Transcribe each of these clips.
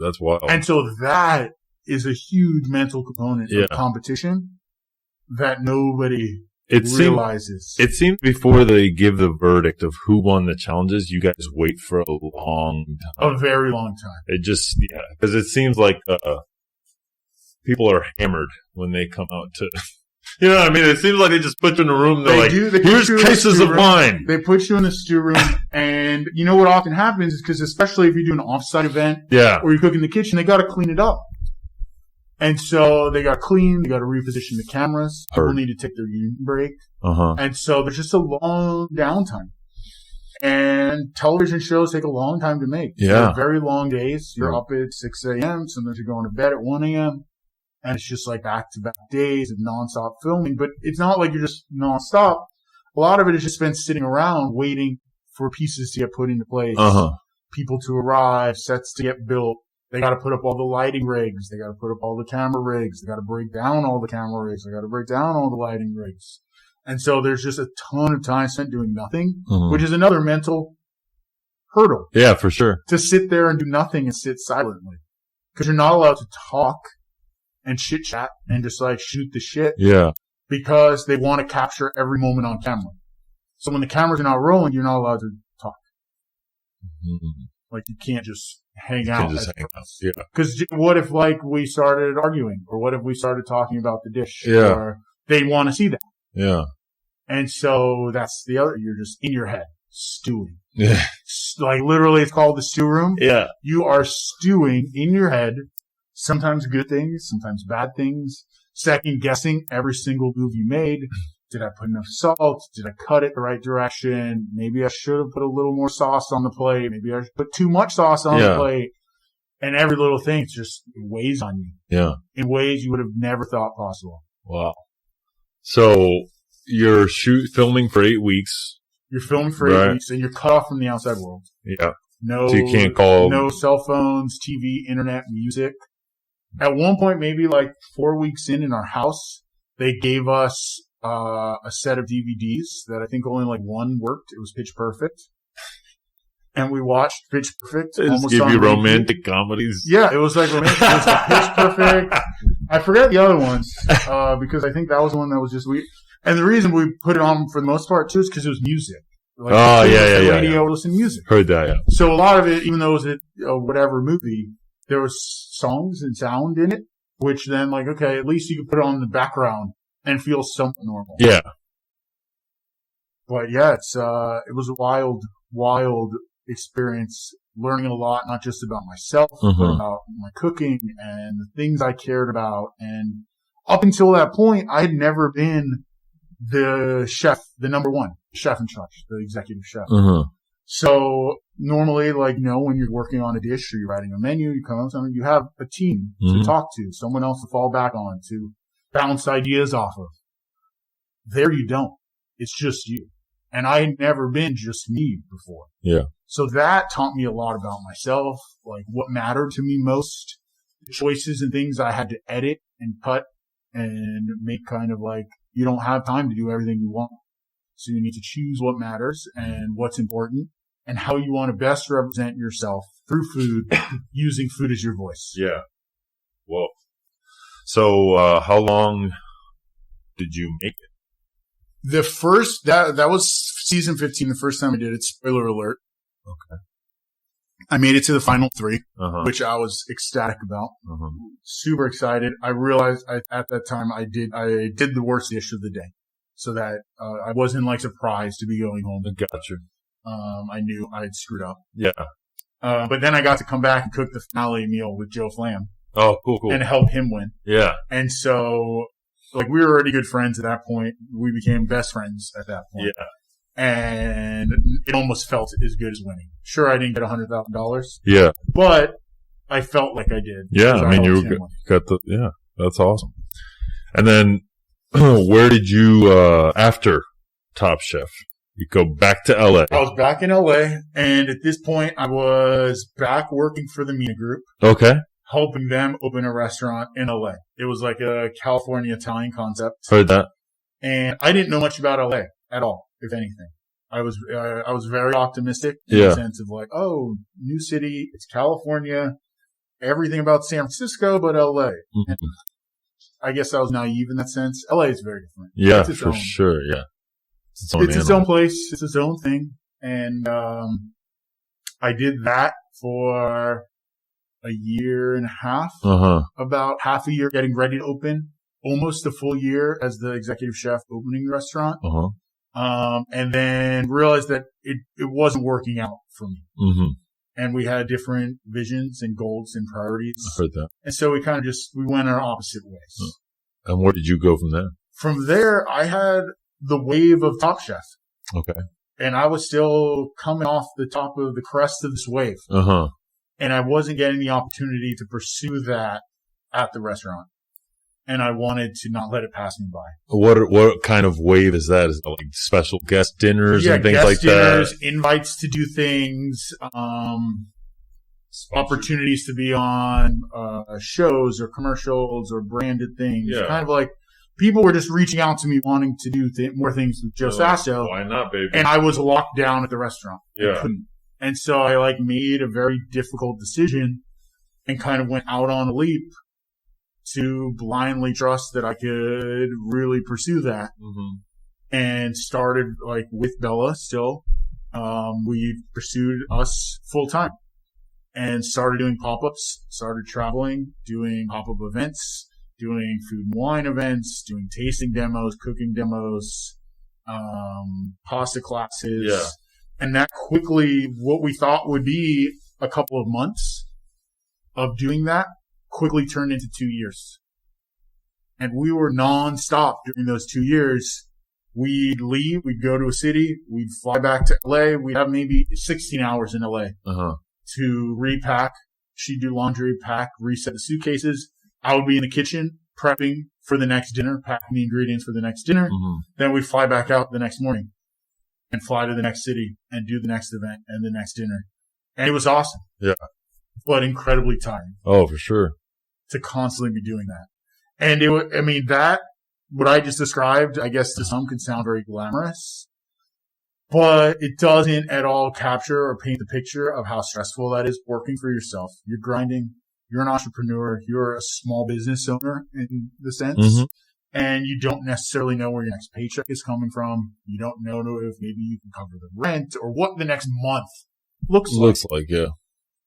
That's wild. And so that is a huge mental component of competition that nobody realizes. It seems before they give the verdict of who won the challenges, you guys wait for a long time. A very long time. It just, because it seems like people are hammered when they come out to, you know what I mean? It seems like they just put you in a room, they're here's cases of wine. They put you in the stew room, and you know what often happens is because especially if you do an off-site event or you cook in the kitchen, they got to clean it up. And so they got to clean, they got to reposition the cameras. People need to take their eating break. And so there's just a long downtime. And television shows take a long time to make. They're very long days. You're up at 6 a.m. Sometimes you're going to bed at 1 a.m. And it's just like back-to-back days of nonstop filming. But it's not like you're just nonstop. A lot of it is just spent sitting around waiting for pieces to get put into place, people to arrive, sets to get built. They got to put up all the lighting rigs. They got to put up all the camera rigs. They got to break down all the camera rigs. They got to break down all the lighting rigs. And so there's just a ton of time spent doing nothing, which is another mental hurdle. Yeah, for sure. To sit there and do nothing and sit silently. Because you're not allowed to talk and chit chat and just like shoot the shit. Yeah. Because they want to capture every moment on camera. So when the cameras are not rolling, you're not allowed to talk. Like you can't just hang out. Yeah. Because what if like we started arguing, or what if we started talking about the dish? Yeah. Or they want to see that. Yeah. And so that's the other. You're just in your head stewing. Yeah. Like literally, it's called the stew room. Yeah. You are stewing in your head. Sometimes good things, sometimes bad things. Second guessing every single move you made. Did I put enough salt? Did I cut it the right direction? Maybe I should have put a little more sauce on the plate. Maybe I put too much sauce on the plate. And every little thing just weighs on you. Yeah. In ways you would have never thought possible. Wow. So you're filming for 8 weeks. You're filming for 8 weeks, and you're cut off from the outside world. Yeah. No, so you can't call. No cell phones, TV, internet, music. At one point, maybe like 4 weeks in our house, they gave us a set of DVDs that I think only like one worked. It was Pitch Perfect. And we watched Pitch Perfect. They just give you romantic comedies. Yeah, it was like romantic. It was like Pitch Perfect. I forget the other ones, because I think that was the one that was just weird. And the reason we put it on for the most part too is because it was music. Like, radio, listen to music. Heard that, yeah. So a lot of it, even though it was a whatever movie, there was songs and sound in it, which then like, okay, at least you could put it on in the background and feel something normal. Yeah. But yeah, it was a wild experience, learning a lot, not just about myself, but about my cooking and the things I cared about. And up until that point, I had never been the chef, the number one chef in charge, the executive chef. So normally, like, when you're working on a dish or you're writing a menu, you come up with something, you have a team to talk to, someone else to fall back on, to bounce ideas off of. There you don't. It's just you. And I had never been just me before. Yeah. So that taught me a lot about myself, like what mattered to me most, the choices and things I had to edit and cut and make kind of like, you don't have time to do everything you want. So you need to choose what matters and what's important and how you want to best represent yourself through food, using food as your voice. Yeah. Whoa. So, how long did you make it? The first, that was season 15, the first time I did it. Spoiler alert. Okay. I made it to the final 3, which I was ecstatic about. Super excited. I realized at that time I did the worst dish of the day. So that, I wasn't like surprised to be going home. Gotcha. I knew I had screwed up. Yeah. But then I got to come back and cook the finale meal with Joe Flam. Oh, cool. And help him win. Yeah. And so, like, we were already good friends at that point. We became best friends at that point. Yeah. And it almost felt as good as winning. Sure, I didn't get $100,000. Yeah. But I felt like I did. Yeah. I mean, that's awesome. And then, where did you, after Top Chef, you go back to LA? I was back in LA, and at this point, I was back working for the Mina Group. Okay. Helping them open a restaurant in LA. It was like a California Italian concept. Heard that. And I didn't know much about LA at all, if anything. I was very optimistic in the sense of like, oh, new city, it's California. everything about San Francisco, but LA. Mm-hmm. I guess I was naive in that sense. LA is very different. Yeah, for sure. Yeah. It's its own place. It's its own thing. And, I did that for a year and a half, about half a year getting ready to open, almost a full year as the executive chef opening the restaurant. And then realized that it wasn't working out for me. Mm-hmm. And we had different visions and goals and priorities. I heard that. And so we kind of we went our opposite ways. And where did you go from there? From there, I had the wave of Top Chef. Okay. And I was still coming off the top of the crest of this wave. And I wasn't getting the opportunity to pursue that at the restaurant. And I wanted to not let it pass me by. What kind of wave is that? Is it like special guest dinners and things like dinners, that? Invites to do things, opportunities to be on shows or commercials or branded things. Yeah. Kind of like people were just reaching out to me wanting to do more things with Joe Sasto. Why not, baby? And I was locked down at the restaurant. Yeah. I couldn't. And so I made a very difficult decision and kind of went out on a leap to blindly trust that I could really pursue that. Mm-hmm. And started with Bella still. We pursued us full time and started doing pop-ups, started traveling, doing pop-up events, doing food and wine events, doing tasting demos, cooking demos, pasta classes. Yeah. And that quickly, what we thought would be a couple of months of doing that quickly turned into 2 years. And we were nonstop during those 2 years. We'd leave, we'd go to a city, we'd fly back to LA. We'd have maybe 16 hours in LA to repack. She'd do laundry, pack, reset the suitcases. I would be in the kitchen prepping for the next dinner, packing the ingredients for the next dinner. Mm-hmm. Then we'd fly back out the next morning and fly to the next city and do the next event and the next dinner. And it was awesome. Yeah. But incredibly tiring. Oh, for sure. To constantly be doing that. And what I just described, I guess to some could sound very glamorous, but it doesn't at all capture or paint the picture of how stressful that is working for yourself. You're grinding. You're an entrepreneur. You're a small business owner in the sense. Mm-hmm. And you don't necessarily know where your next paycheck is coming from. You don't know if maybe you can cover the rent or what the next month looks like. Yeah.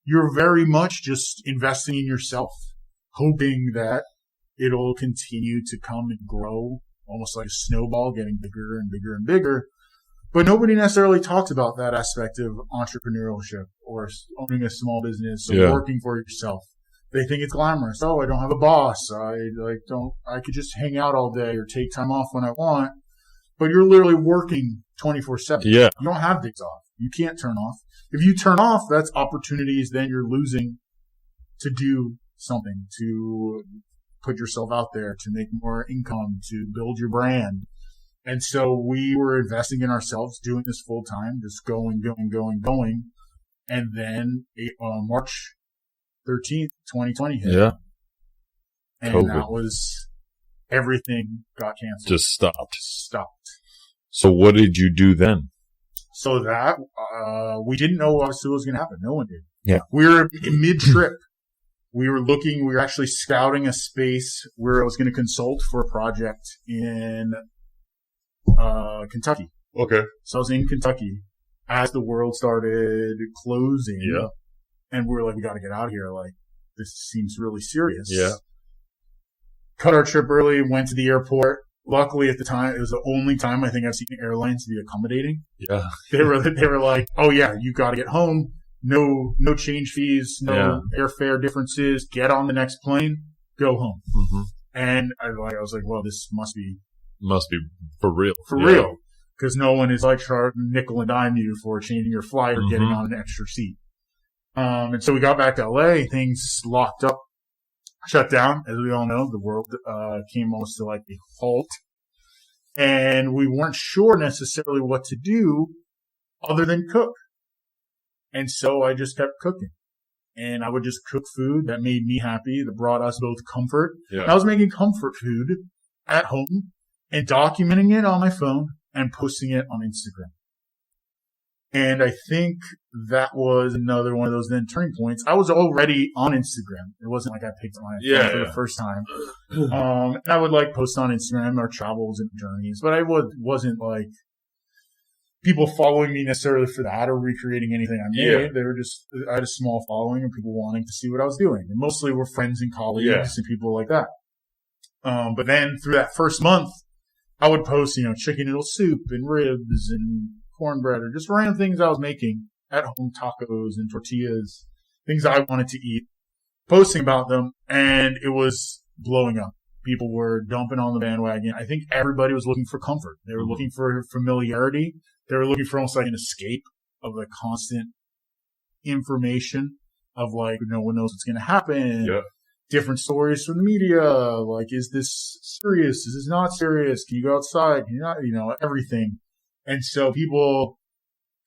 You're very much just investing in yourself, hoping that it'll continue to come and grow, almost like a snowball, getting bigger and bigger and bigger. But nobody necessarily talks about that aspect of entrepreneurship or owning a small business or working for yourself. They think it's glamorous. Oh, I don't have a boss. I could just hang out all day or take time off when I want. But you're literally working 24/7. Yeah. You don't have days off. You can't turn off. If you turn off, that's opportunities then you're losing to do something, to put yourself out there, to make more income, to build your brand. And so we were investing in ourselves, doing this full time, just going. And then March 13th, 2020 hit. Yeah. And COVID. That was, everything got canceled. Just stopped. So what did you do then? So that, we didn't know what was going to happen. No one did. Yeah. We were mid-trip. We were actually scouting a space where I was going to consult for a project in Kentucky. Okay. So I was in Kentucky as the world started closing. Yeah. And we were like, we got to get out of here. This seems really serious. Yeah. Cut our trip early, went to the airport. Luckily at the time, it was the only time I think I've seen airlines be accommodating. Yeah. They were like, oh yeah, you got to get home. No change fees, no airfare differences. Get on the next plane, go home. Mm-hmm. And I was like, well, this must be for real. Real. Because no one is trying to nickel and dime you for changing your flight or getting on an extra seat. And so we got back to LA, things locked up, shut down. As we all know, the world, came almost to a halt. And we weren't sure necessarily what to do other than cook. And so I just kept cooking. And I would just cook food that made me happy, that brought us both comfort. Yeah. And I was making comfort food at home and documenting it on my phone and posting it on Instagram. And I think that was another one of those then turning points. I was already on Instagram. It wasn't like I picked my phone for the first time. And I would like post on Instagram our travels and journeys, but I wasn't like people following me necessarily for that or recreating anything I made. Yeah. They were just, I had a small following of people wanting to see what I was doing. And mostly were friends and colleagues and people like that. But then through that first month, I would post, chicken noodle soup and ribs and cornbread or just random things I was making at home, tacos and tortillas, things I wanted to eat, posting about them. And it was blowing up. People were dumping on the bandwagon. I think everybody was looking for comfort. They were looking for familiarity. They were looking for almost like an escape of the constant information of like, no one knows what's going to happen. Yeah. Different stories from the media. Like, is this serious? Is this not serious? Can you go outside? Can you not, everything. And so people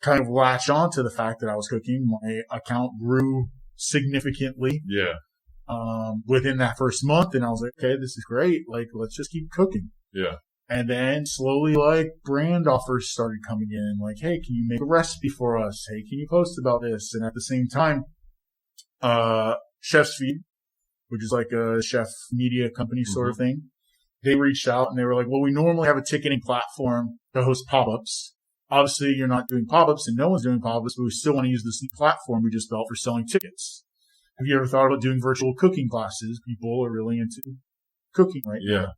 kind of latched on to the fact that I was cooking. My account grew significantly. Yeah. Within that first month. And I was like, okay, this is great. Like, let's just keep cooking. Yeah. And then slowly, like, brand offers started coming in. Like, hey, can you make a recipe for us? Hey, can you post about this? And at the same time, Chef's Feed, which is like a chef media company sort of thing, they reached out and they were like, well, we normally have a ticketing platform to host pop-ups. Obviously, you're not doing pop-ups and no one's doing pop-ups, but we still want to use this new platform we just built for selling tickets. Have you ever thought about doing virtual cooking classes? People are really into cooking right now.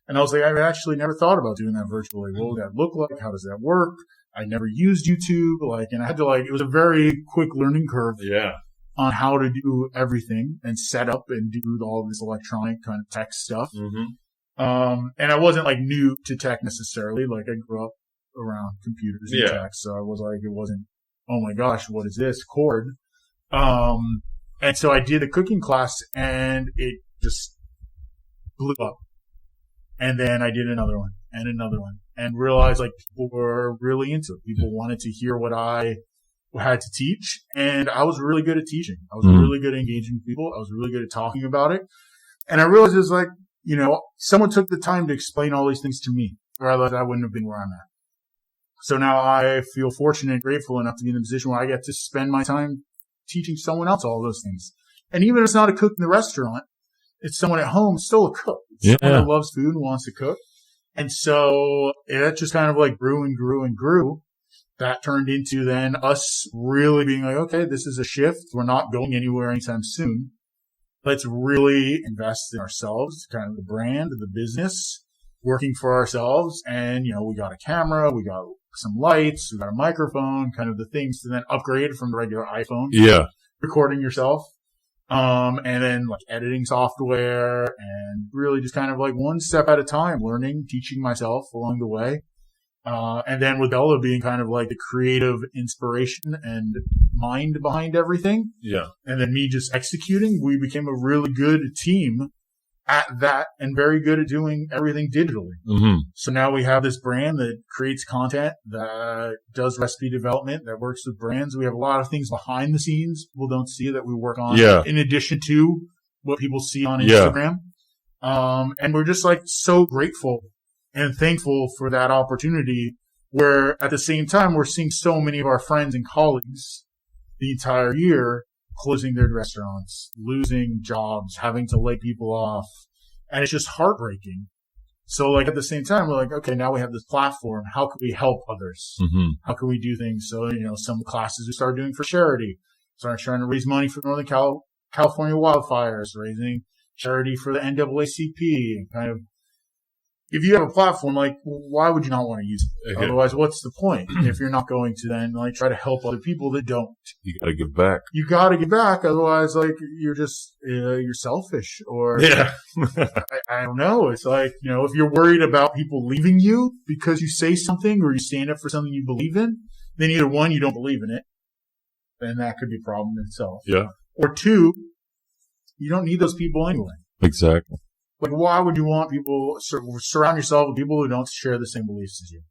And I was like, I've actually never thought about doing that virtually. What would that look like? How does that work? I never used YouTube. And I had to it was a very quick learning curve on how to do everything and set up and do all this electronic kind of tech stuff. And I wasn't new to tech necessarily. I grew up around computers and tech. So I was it wasn't, oh my gosh, what is this? Cord. And so I did a cooking class and it just blew up. And then I did another one and realized people were really into it. People wanted to hear what I had to teach. And I was really good at teaching. I was really good at engaging people. I was really good at talking about it. And I realized it was someone took the time to explain all these things to me, or otherwise I wouldn't have been where I'm at. So now I feel fortunate and grateful enough to be in a position where I get to spend my time teaching someone else all those things. And even if it's not a cook in the restaurant, it's someone at home, still a cook. It's someone that loves food and wants to cook. And so it just kind of grew and grew and grew. That turned into then us really being okay, this is a shift. We're not going anywhere anytime soon. Let's really invest in ourselves, kind of the brand, the business, working for ourselves. And, we got a camera, we got some lights, we got a microphone, kind of the things to then upgrade from the regular iPhone. Yeah. Recording yourself. And then editing software and really just kind of one step at a time, learning, teaching myself along the way. And then with Bella being kind of the creative inspiration and mind behind everything. Yeah. And then me just executing, we became a really good team at that and very good at doing everything digitally. So now we have this brand that creates content, that does recipe development, that works with brands. We have a lot of things behind the scenes people don't see that we work on in addition to what people see on Instagram. And we're just so grateful and thankful for that opportunity, where at the same time we're seeing so many of our friends and colleagues the entire year closing their restaurants, losing jobs, having to lay people off. And it's just heartbreaking. So at the same time, we're okay, now we have this platform. How can we help others? How can we do things? So, some classes we started doing for charity. Started trying to raise money for Northern California wildfires, raising charity for the NAACP, and kind of, if you have a platform, why would you not want to use it? Okay. Otherwise, what's the point if you're not going to then try to help other people that don't? You got to give back. You got to give back. Otherwise, you're just you're selfish, or I don't know. It's if you're worried about people leaving you because you say something or you stand up for something you believe in, then either one, you don't believe in it, then that could be a problem in itself. Yeah. Or two, you don't need those people anyway. Exactly. Why would you want people, surround yourself with people who don't share the same beliefs as you?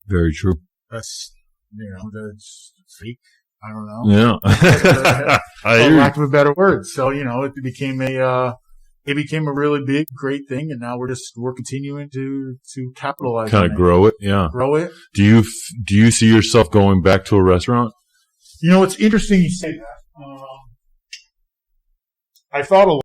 Very true. That's, that's fake. I don't know. Yeah. For lack of a better word. So, it became a it became a really big, great thing, and now we're continuing to capitalize kind on of grow it. Yeah. Grow it. Do you see yourself going back to a restaurant? You know, it's interesting you say that. I thought a lot